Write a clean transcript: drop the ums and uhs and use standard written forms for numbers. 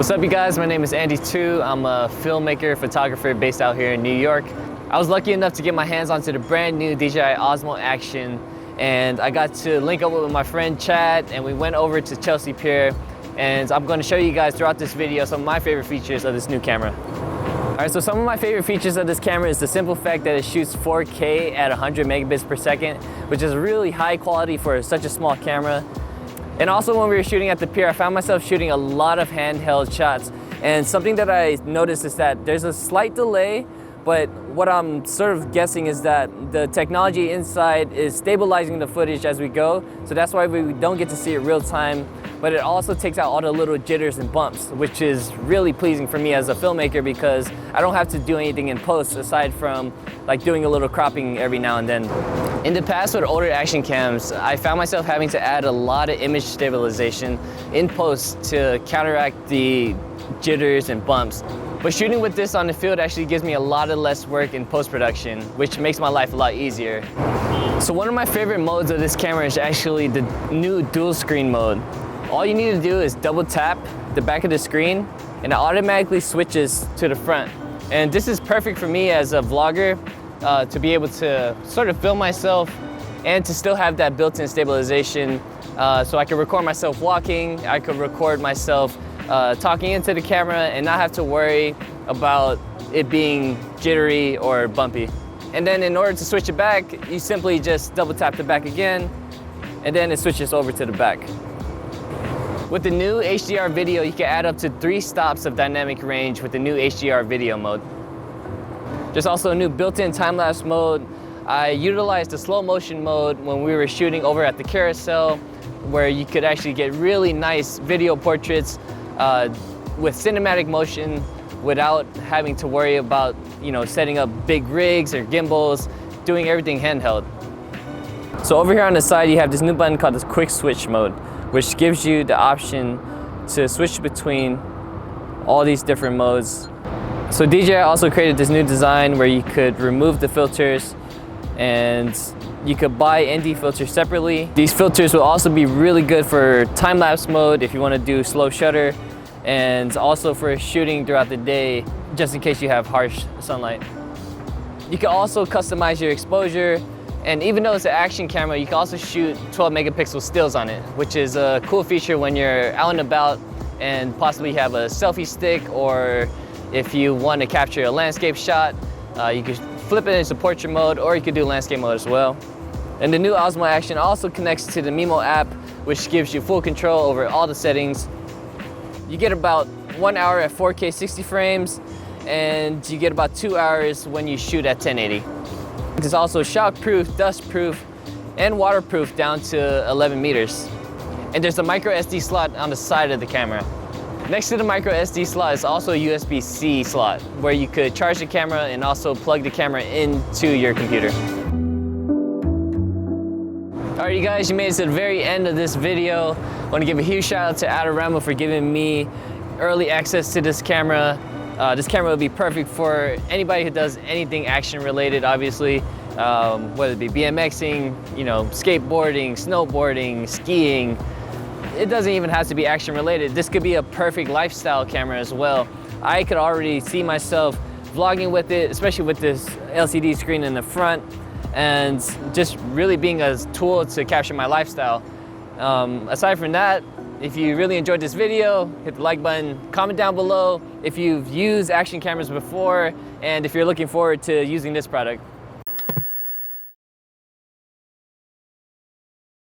What's up, you guys? My name is Andy Tu. I'm a filmmaker, photographer based out here in New York. I was lucky enough to get my hands onto the brand new DJI Osmo Action, and I got to link up with my friend Chad, and we went over to Chelsea Pier, and I'm going to show you guys throughout this video some of my favorite features of this new camera. Alright, so some of my favorite features of this camera is the simple fact that it shoots 4K at 100 megabits per second, which is really high quality for such a small camera. And also when we were shooting at the pier, I found myself shooting a lot of handheld shots. And something that I noticed is that there's a slight delay, but what I'm sort of guessing is that the technology inside is stabilizing the footage as we go. So that's why we don't get to see it real time, but it also takes out all the little jitters and bumps, which is really pleasing for me as a filmmaker because I don't have to do anything in post aside from like doing a little cropping every now and then. In the past with older action cams, I found myself having to add a lot of image stabilization in post to counteract the jitters and bumps. But shooting with this on the field actually gives me a lot of less work in post-production, which makes my life a lot easier. So one of my favorite modes of this camera is actually the new dual screen mode. All you need to do is double tap the back of the screen and it automatically switches to the front. And this is perfect for me as a vlogger to be able to sort of film myself and to still have that built-in stabilization. So I can record myself walking, I could record myself talking into the camera and not have to worry about it being jittery or bumpy. And then in order to switch it back, you simply just double tap the back again and then it switches over to the back. With the new HDR video, you can add up to 3 stops of dynamic range with the new HDR video mode. There's also a new built-in time-lapse mode. I utilized the slow motion mode when we were shooting over at the carousel, where you could actually get really nice video portraits with cinematic motion without having to worry about, setting up big rigs or gimbals, doing everything handheld. So over here on the side, you have this new button called this quick switch mode, which gives you the option to switch between all these different modes. So DJI also created this new design where you could remove the filters and you could buy ND filters separately. These filters will also be really good for time-lapse mode if you want to do slow shutter, and also for shooting throughout the day just in case you have harsh sunlight. You can also customize your exposure, and even though it's an action camera, you can also shoot 12 megapixel stills on it, which is a cool feature when you're out and about and possibly have a selfie stick, or if you want to capture a landscape shot, you could flip it into portrait mode, or you could do landscape mode as well. And the new Osmo Action also connects to the Mimo app, which gives you full control over all the settings. You get about 1 hour at 4K 60 frames, and you get about 2 hours when you shoot at 1080. It's also shockproof, dustproof, and waterproof down to 11 meters. And there's a Microsd slot on the side of the camera. Next to the Microsd slot is also a USB-C slot where you could charge the camera and also plug the camera into your computer. Alright, you guys, you made it to the very end of this video. I want to give a huge shout out to Adorama for giving me early access to this camera. This camera would be perfect for anybody who does anything action related, obviously, whether it be BMXing, skateboarding, snowboarding, skiing. It doesn't even have to be action related. This could be a perfect lifestyle camera as well. I could already see myself vlogging with it, especially with this LCD screen in the front, and just really being a tool to capture my lifestyle. Aside from that, if you really enjoyed this video, hit the like button, comment down below if you've used action cameras before, and if you're looking forward to using this product.